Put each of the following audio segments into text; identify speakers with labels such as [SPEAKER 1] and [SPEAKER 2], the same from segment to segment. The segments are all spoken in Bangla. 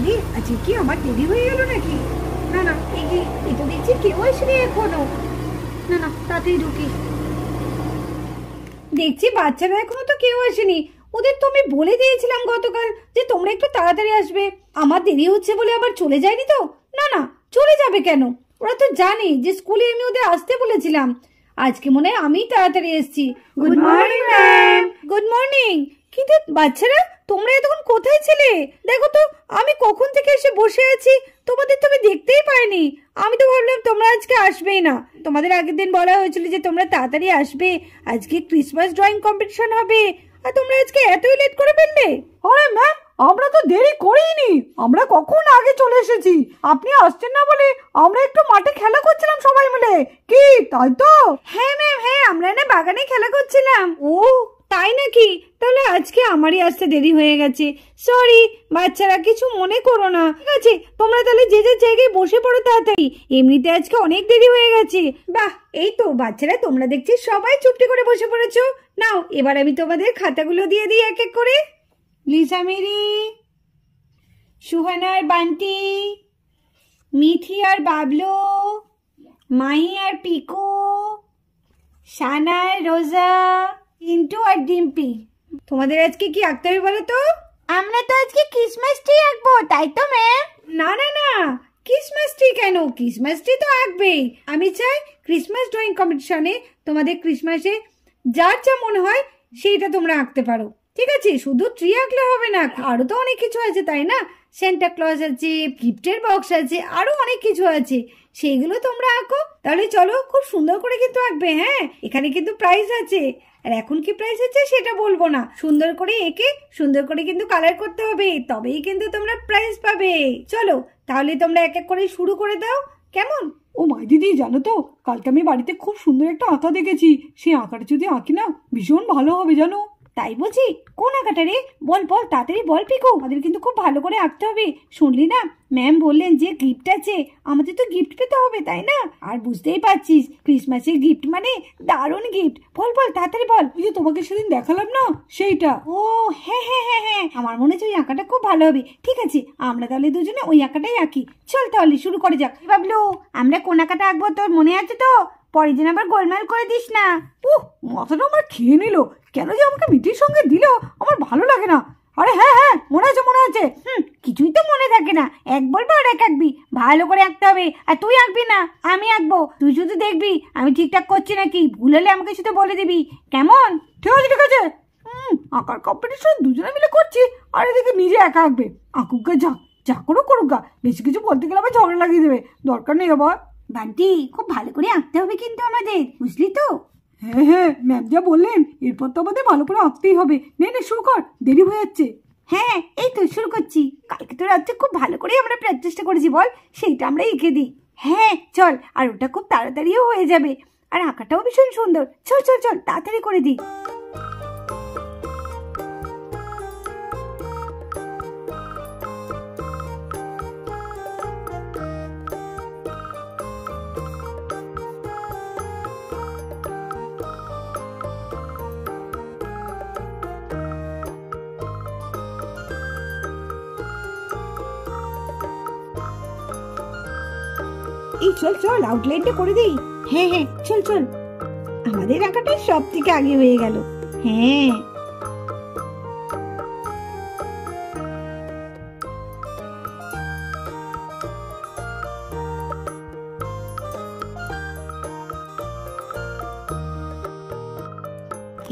[SPEAKER 1] আরে আজকে কি আমার দেরি হয়ে গেল নাকি? না না, এই তো দেখছি কেউ আসেনি এখনো। না না, তাতেই ঢুকি। দেখছি বাচ্চারা এখনো তো কেউ আসেনি। ওদের তো আমি বলে দিয়েছিলাম গতকাল যে তোমরা একটু তাড়াতাড়ি আসবে। আমার দেরি হচ্ছে বলে আবার চলে যায়নি তো? না না, চলে যাবে কেন? ওরা তো জানে যে স্কুলে আমি ওদের আসতে বলেছিলাম। আজকে মনে হয় আমি তাড়াতাড়ি এসেছি। Good morning ma'am. Good morning. কিন্তু বাচ্চারা তোমরা এতক্ষণ কোথায় ছিলে? দেখো তো আমি কখন থেকে এসে বসে আছি, তোমাদের তো আমি দেখতেই পাইনি। আমি তো ভাবলাম তোমরা আজকে আসবেই না। তোমাদের আগের দিন বলা হয়েছিল যে তোমরা তাড়াতাড়ি আসবে, আজকে ক্রিসমাস ড্রয়িং কম্পিটিশন হবে, আর তোমরা আজকে এতই লেট করে ফেললে।
[SPEAKER 2] আরে ম্যাম, আমরা তো দেরি করিনি, আমরা কখন আগে চলে এসেছি। আপনি আসছেন না বলে আমরা একটু মাঠে খেলা করছিলাম সবাই মিলে, কি তাই তো?
[SPEAKER 1] হ্যাঁ ম্যাম, হ্যাঁ, আমরা না বাগানে খেলা করছিলাম। ও তাই নাকি? তাহলে আজকে আমারই আসতে দেরি হয়ে গেছে। সরি বাচ্চারা, কিছু মনে করো না। ঠিক আছে, তোমরা তাহলে যে যে জায়গায় বসে পড়ো তাড়াতাড়ি, এমনিতে আজকে অনেক দেরি হয়ে গেছে। বাহ, এই তো বাচ্চারা তোমরা দেখছি সবাই চুপটি করে বসে পড়েছো। নাও এবার আমি তোমাদের খাতাগুলো দিয়ে দিই এক এক করে। লিসা মেরি, সুহানা আর বান্টি, মিথি আর বাবলু, মাহি আর পিকু, শানা আর রোজা, ইন্টু আর ডিম্পি। তোমাদের আজকে কি আঁকতে হবে বলো তো? আমরা তো আজকে ক্রিসমাস ট্রি আঁকবো, তাই তো ম্যাম? না না না, ক্রিসমাস ট্রি কেন? ক্রিসমাস ট্রি তো আঁকবেই। আমি চাই ক্রিসমাস ড্রয়িং কম্পিটিশনে তোমাদের ক্রিসমাসে যার যা মনে হয় সেইটা তোমরা আঁকতে পারো। ঠিক আছে, শুধু ট্রি আঁকলে হবে না, আরো তো অনেক কিছু আছে তাই না? সেন্টা ক্লজ আছে, গিফটের বক্স আছে, আরো অনেক কিছু আছে, সেইগুলো তোমরা আঁকো। তাহলে চলো, খুব সুন্দর করে কিন্তু আঁকবে। হ্যাঁ, এখানে কিন্তু প্রাইজ আছে। আর এখন কি প্রাইস আছে সেটা বলবো না, সুন্দর করে এঁকে সুন্দর করে কিন্তু কালার করতে হবে, তবেই কিন্তু তোমরা প্রাইজ পাবে। চলো তাহলে তোমরা এক এক করে শুরু করে দাও, কেমন?
[SPEAKER 2] ও মাই দিদি, জানো তো কালকে আমি বাড়িতে খুব সুন্দর একটা আঁকা দেখেছি। সেই আঁকাটা যদি আঁকি না, ভীষণ ভালো হবে জানো।
[SPEAKER 1] তাই বুঝি? কোন আঁকাটা রে? বল বল, তাড়াতাড়ি বল পিকু, আমাদের কিন্তু খুব ভালো করে আঁকতে হবে। শুনলি না, ম্যাম বললেন যে গিফট আছে, আমাদের তো গিফট পেতে হবে তাই না? আর বুঝতেই পারছিস ক্রিসমাসের গিফট মানে দারুণ গিফট। বল বল, তাড়াতাড়ি বল।
[SPEAKER 2] ওই যে তোমাকে সেদিন দেখালাম না, সেইটা।
[SPEAKER 1] ও হ্যাঁ হ্যাঁ হ্যাঁ হ্যাঁ, আমার মনে হচ্ছে ওই আঁকাটা খুব ভালো হবে। ঠিক আছে, আমরা তাহলে দুজনে ওই আঁকাটাই আঁকি। চল তাহলে শুরু করে যাক। বাবলু, আমরা কোন আঁকাটা আঁকবো তোর মনে আছে তো? পরের দিন আবার গোলমাল করে দিস না।
[SPEAKER 2] মাথাটা আমার খেয়ে নিল, কেন যে আমাকে মিঠির সঙ্গে দিল, আমার ভালো লাগে না। আরে হ্যাঁ হ্যাঁ, মনে আছে মনে আছে।
[SPEAKER 1] কিছুই তো মনে থাকে না, এক বলবো আর এক আঁকবি। ভালো করে আঁকতে হবে, আর তুই আঁকবি না, আমি আঁকবো। তুই শুধু দেখবি আমি ঠিকঠাক করছি নাকি, ভুল হলে আমাকে শুধু বলে দিবি, কেমন?
[SPEAKER 2] ঠিক আছে ঠিক আছে। আঁকার কম্পিটিশন দুজনে মিলে করছি, আর এদিকে নিজে একা আঁকবে। আঁকুক গা, যা যা করো করুক গা, বেশি কিছু বলতে গেলে আবার ঝগড়া লাগিয়ে দেবে, দরকার নেই আবার।
[SPEAKER 1] বান্টি, খুব ভালো করে আঁকতে হবে কিন্তু আমাদের, বুঝলি তো?
[SPEAKER 2] হ্যাঁ হ্যাঁ, ম্যাম যা বললেন এরপর তো আমাদের ভালো করে আঁকতেই হবে। নে নে শুরু কর, দেরি হয়ে যাচ্ছে।
[SPEAKER 1] হ্যাঁ এই তো শুরু করছি। কালকে তো রাত্রে খুব ভালো করে আমরা প্র্যাকটিসটা করেছি, বল সেইটা আমরা এঁকে দিই। হ্যাঁ চল, আর ওটা খুব তাড়াতাড়িও হয়ে যাবে, আর আঁকাটাও ভীষণ সুন্দর। চল চল চল, তাড়াতাড়ি করে দিই। এই চল চল, আউটলাইনটা করে দিই। হ্যাঁ হ্যাঁ চল চল, আমাদের আঁকাটা সব থেকে আগে হয়ে গেল। হ্যাঁ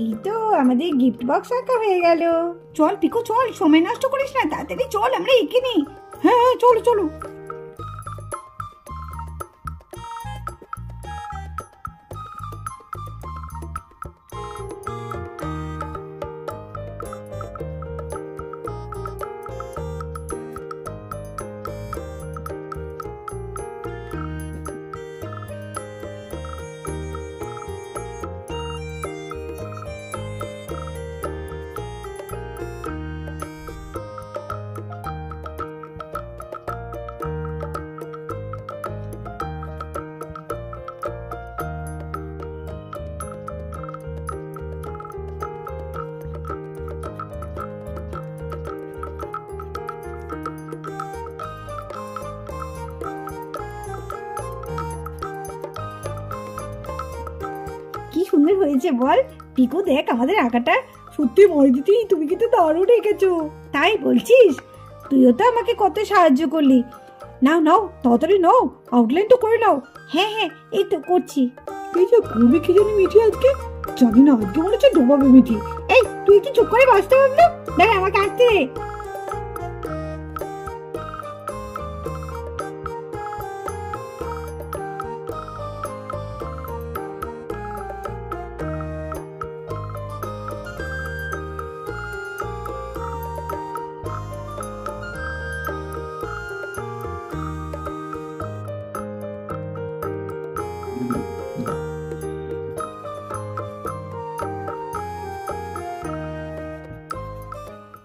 [SPEAKER 1] এই তো আমাদের গিফট বক্স আঁকা হয়ে গেল। চল পিকু চল, সময় নষ্ট করিস না, তাড়াতাড়ি চল আমরা এঁকে নিই।
[SPEAKER 2] হ্যাঁ হ্যাঁ চলো চলো।
[SPEAKER 1] সুন্দর হয়েছে বল। পিকু দেখ আমাদের আঁকাটা।
[SPEAKER 2] সত্যি ময়দিদি, তুমি কিন্তু দারুণ এঁকেছো।
[SPEAKER 1] তাই বলছিস? তুইও তো আমাকে কত সাহায্য করলি।
[SPEAKER 2] নাও নাও, তাড়াতাড়ি নাও, আউটলাইন তো করে নাও।
[SPEAKER 1] হ্যাঁ হ্যাঁ, এই তো করছি।
[SPEAKER 2] এই যে করবে কি জানি মিঠি আজকে, জানি না, আজকে মনে হচ্ছে ডোবাবে মিঠি।
[SPEAKER 1] এই তুই কি চুপ করে বসতে পারবি? দাঁড়া, আমাকে আঁকতে দে।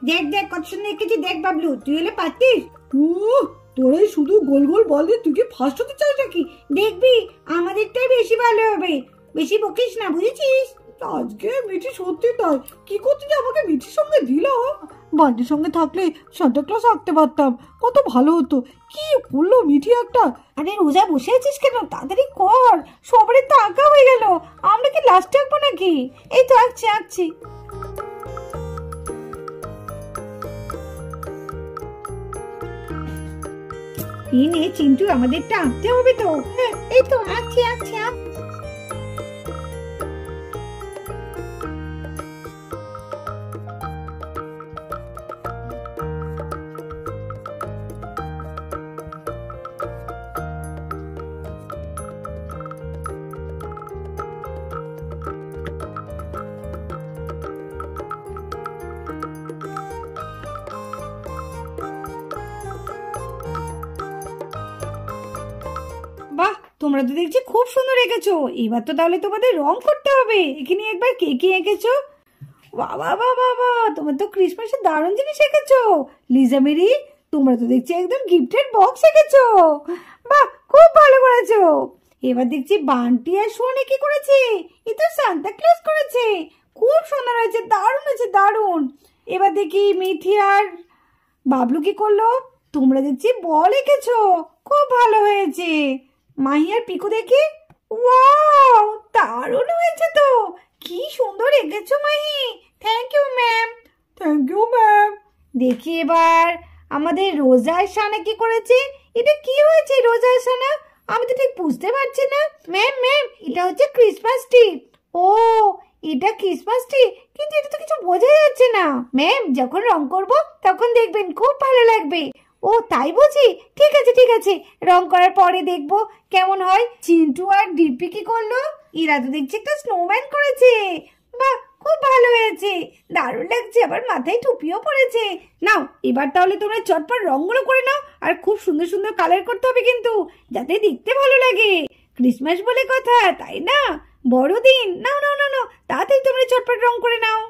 [SPEAKER 1] দেখ দেখ কত সুন্দর এঁকেছি, দেখ বাবলু, তুই হলে পারতিস।
[SPEAKER 2] তোরাই শুধু গোল গোল বল দিয়ে তুই কি ফার্স্ট হতে চাস নাকি?
[SPEAKER 1] দেখবি আমাদেরটাই বেশি ভালো হবে, বেশি বকিস না, বুঝেছিস?
[SPEAKER 2] আজকে মিঠি সত্যি তাই, কি করতে যে আমাকে মিঠির সঙ্গে দিল। বান্টির সঙ্গে থাকলে সান্টা ক্লজ আঁকতে পারতাম, কত ভালো হতো। কি করলো মিঠি একটা।
[SPEAKER 1] আরে রোজা বসে আছিস কেন? তাড়াতাড়ি কর, সবারই তো আঁকা হয়ে গেল, আমরা কি লাস্টে আঁকবো নাকি? এই তো আঁকছি আঁকছি। এই নে চিন্টু, আমাদেরটা আঁকতে হবে তো। এই তো আঁকছি আঁকছি আঁকছি। বাহ, তোমরা তো দেখছি খুব সুন্দর এঁকেছো। এবার তো তাহলে তোমাদের রং করতে হবে। এখানে একবার কে কে এঁকেছো? বাবা বাবা বাবা, তোমার তো ক্রিসমাসের দারুণ জিনিস এঁকেছো। লিজা মেরি, তোমরা তো দেখছি একদম গিফটের বক্স এঁকেছো। বাহ, খুব ভালো করেছো। এবার দেখছি বান্টি আর সোনে কি করেছে? এ তো সান্তা ক্লজ করেছে। খুব সুন্দর হয়েছে, দারুণ হয়েছে, দারুণ। এবার দেখি মিঠি আর বাবলু কি করলো? তোমরা দেখছি বল এঁকেছো, খুব ভালো হয়েছে। মাহি আর পিকু দেখি, ওয়াও, দারুণ হয়েছে তো। কি সুন্দর এঁকেছো Mahi, thank you ma'am.
[SPEAKER 2] Thank you ma'am.
[SPEAKER 1] দেখি এবার আমাদের রোজা আর সানা কি করেছে? এটা কি হয়েছে রোজা আর সানা? আমি তো ঠিক বুঝতে পারছি না। ম্যাম ম্যাম, এটা হচ্ছে ক্রিসমাস ট্রি। ও, এটা ক্রিসমাস ট্রি, কিন্তু এটা তো কিছু বোঝা যাচ্ছে না। ম্যাম, যখন রং করব তখন দেখবেন খুব ভালো লাগবে। ও তাই বুঝি? ঠিক আছে ঠিক আছে, রং করার পরে দেখবো কেমন হয়। চিন্টু আর ডিপি কি করলো? এরা তো দেখছি একটা স্নোম্যান করেছে। বাহ, খুব ভালো হয়েছে, দারুণ লাগছে, আবার মাথায় টুপিও পড়েছে। নাও এবার তাহলে তোমরা চটপট রংগুলো করে নাও, আর খুব সুন্দর সুন্দর কালার করতে হবে কিন্তু, যাতে দেখতে ভালো লাগে। ক্রিসমাস বলে কথা, তাই না? বড়দিন। নাও নাও নাও নাও, তাড়াতাড়ি তোমরা চটপট রং করে নাও।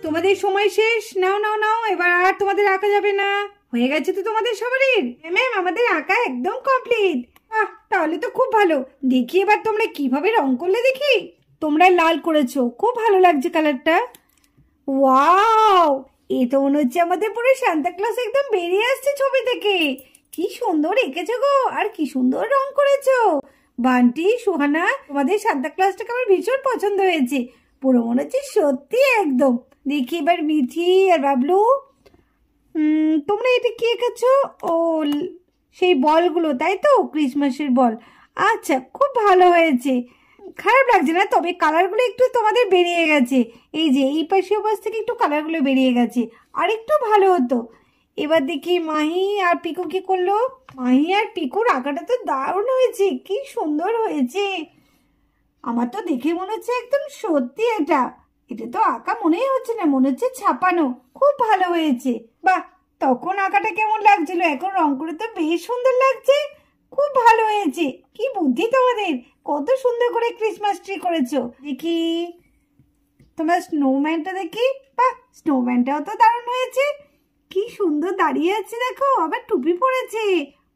[SPEAKER 1] তোমাদের সময় শেষ। নাও নাও নাও, এবার আর তোমাদের আঁকা যাবে না। হয়ে গেছে তো তোমাদের সবারই? ম্যাম, আমাদের আঁকা একদম কমপ্লিট। তাহলে তো খুব ভালো। দেখি এবার তোমরা কিভাবে রং করলে দেখি। তোমরা লাল করেছো, খুব ভালো লাগছে কালারটা। ওয়াও, এ তো মনে হচ্ছে আমাদের পুরো সান্তা ক্লজ একদম বেরিয়ে আসছে ছবি থেকে। কি সুন্দর এঁকেছো গো, আর কি সুন্দর রং করেছো। বান্টি, সুহানা, তোমাদের সান্তা ক্লজটাকে আমার ভীষণ পছন্দ হয়েছে। পুরো মনে হচ্ছে সত্যি একদম। দেখি এবার মিঠি আর বাবলু। তোমরা এটা কি এঁকেছো? ও, সেই বলগুলো, তাই তো, ক্রিসমাসের বল। আচ্ছা, খুব ভালো হয়েছে, খারাপ লাগছে না। তবে কালারগুলো একটু তোমাদের বেরিয়ে গেছে, এই যে এই পাশে পাশ থেকে একটু কালারগুলো বেরিয়ে গেছে, আর একটু ভালো হতো। এবার দেখি মাহি আর পিকু কি করলো। মাহি আর পিকুর আঁকাটা তো দারুণ হয়েছে, কি সুন্দর হয়েছে। আমার তো দেখে মনে হচ্ছে একদম সত্যি এটা এটা তো আঁকা মনেই হচ্ছে না, মনে হচ্ছে ছাপানো। খুব ভালো হয়েছে। বাহ, তখন আঁকাটা কেমন লাগছিল, এখন রং করে তো বেশ সুন্দর লাগছে। খুব ভালো হয়েছে, কি বুদ্ধি তোমাদের, কত সুন্দর করে ক্রিসমাস ট্রি করেছো। দেখি তোমার স্নোম্যানটা, দেখি, বাহ, স্নোম্যানটাও তো দারুণ হয়েছে, কি সুন্দর দাঁড়িয়ে আছে, দেখো, আবার টুপি পরেছে।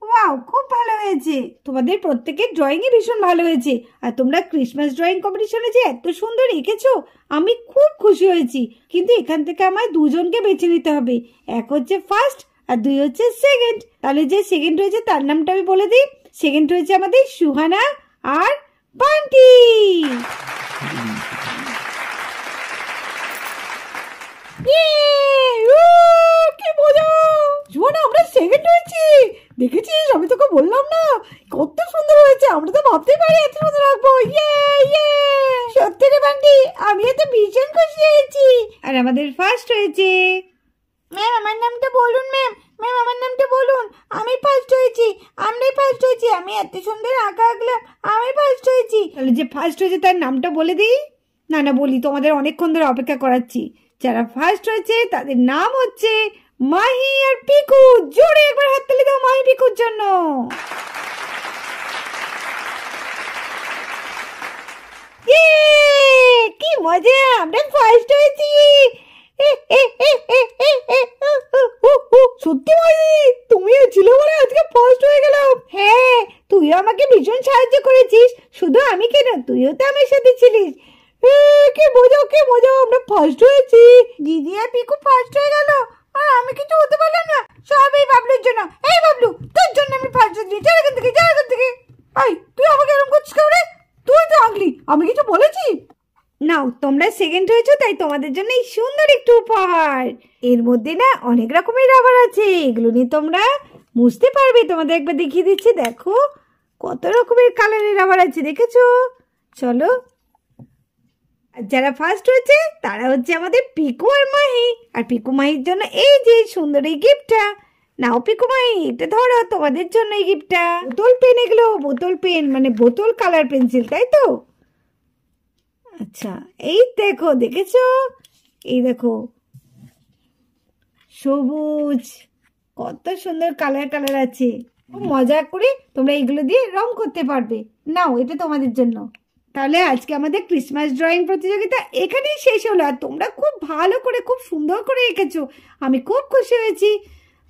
[SPEAKER 1] ওয়াও, খুব ভালো হয়েছে। তোমাদের প্রত্যেকের ড্রয়িংই ভীষণ ভালো হয়েছে। আর তোমরা ক্রিসমাস ড্রয়িং কম্পিটিশনে যে এত সুন্দর এঁকেছো, আমি খুব খুশি হয়েছি। কিন্তু এখান থেকে আমায় দুজনকে বেছে নিতে হবে, এক হচ্ছে ফার্স্ট আর দুই হচ্ছে সেকেন্ড। তাহলে যে সেকেন্ড হয়েছে তার নামটা আমি বলে দিই। সেকেন্ড হয়েছে আমাদের সুহানা আর বান্টি।
[SPEAKER 2] কি মজা! জোয়ানা, আমরা সেকেন্ড হয়েছি, দেখেছিস? আমি তোকে বললাম না, কত সুন্দর হয়েছে। আমরা তো ভাবতেই পারি এত সুন্দর রাখবো।
[SPEAKER 1] সত্যি রে বান্টি, আমি তো ভীষণ খুশি হয়েছি। আর আমাদের ফার্স্ট হয়েছে। ম্যাম, আমার নামটা বলুন। ম্যাম, ম্যাম, আমার নামটা বলুন। আমি ফার্স্ট হয়েছি, আমরাই ফার্স্ট হয়েছি। আমি এত সুন্দর আঁকা আঁকলাম, আমি ফার্স্ট হয়েছি। তাহলে যে ফার্স্ট হয়েছে তার নামটা বলে দিই। না না, বলি, তোমাদের অনেকক্ষণ ধরে অপেক্ষা করাচ্ছি। যারা ফার্স্ট হয়েছে তাদের নাম হচ্ছে মাহি আর পিকু। জোরে একবার হাততালি দাও মাহি পিকুর জন্য। কি মজা, আমরা ফার্স্ট হয়েছি।
[SPEAKER 2] সত্যি মাহি, তুমি ছিল বলে আজকে ফার্স্ট হয়ে গেলাম।
[SPEAKER 1] হ্যাঁ, তুইও আমাকে ভীষণ সাহায্য করেছিস। শুধু আমি কেন, তুইও তো আমার সাথে ছিলিস।
[SPEAKER 2] কি মজা, কি মজা, আমরা ফার্স্ট হয়েছি।
[SPEAKER 1] দিদি আর পিকু ফার্স্ট হয়ে গেল, আর আমি কিছু হতে পারলাম না। সব এই বাবলুর জন্য। এই বাবলু, তোর জন্য আমি ফার্স্ট হয়েছি। যা এখান থেকে, যা এখান থেকে।
[SPEAKER 2] এই, তুই আমাকে এরকম করছিস কেন রে? তুই তো আঁকলি, আমি কিছু বলেছি?
[SPEAKER 1] নাও, তোমরা সেকেন্ড হয়েছো, তাই তোমাদের জন্য এই সুন্দর একটু উপহার। এর মধ্যে না অনেক রকমের রাবার আছে, এগুলো নিয়ে তোমরা মুছতে পারবে। তোমাদের একবার দেখিয়ে দিচ্ছি, দেখো কত রকমের কালারের রাবার আছে, দেখেছো? চলো, যারা ফার্স্ট হয়েছে তারা হচ্ছে আমাদের পিকু আর মাহি। আর পিকু মাহির জন্য এই যে সুন্দর এই গিফটটা। নাও পিকু মাহি, এটা ধরো, তোমাদের জন্য এই গিফটটা। বোতল পেন, এগুলো বোতল পেন, মানে বোতল কালার পেন্সিল, তাই তো? আচ্ছা, এই দেখো, দেখেছো? এই দেখো, সবুজ, কত সুন্দর কালার কালার আছে। খুব মজা করে তোমরা এগুলো দিয়ে রং করতে পারবে। নাও, এটা তোমাদের জন্য। তাহলে আজকে আমাদের ক্রিসমাস ড্রয়িং প্রতিযোগিতা এখানেই শেষ হলো। আর তোমরা খুব ভালো করে, খুব সুন্দর করে এঁকেছো, আমি খুব খুশি হয়েছি।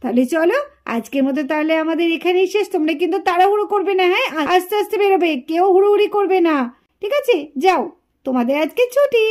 [SPEAKER 1] তাহলে চলো, আজকের মতো তাহলে আমাদের এখানেই শেষ। তোমরা কিন্তু তাড়াহুড়ো করবে না, হ্যাঁ, আস্তে আস্তে বেরোবে, কেউ হুড়োহুড়ি করবে না, ঠিক আছে? যাও, তোমাদের আজকে ছুটি।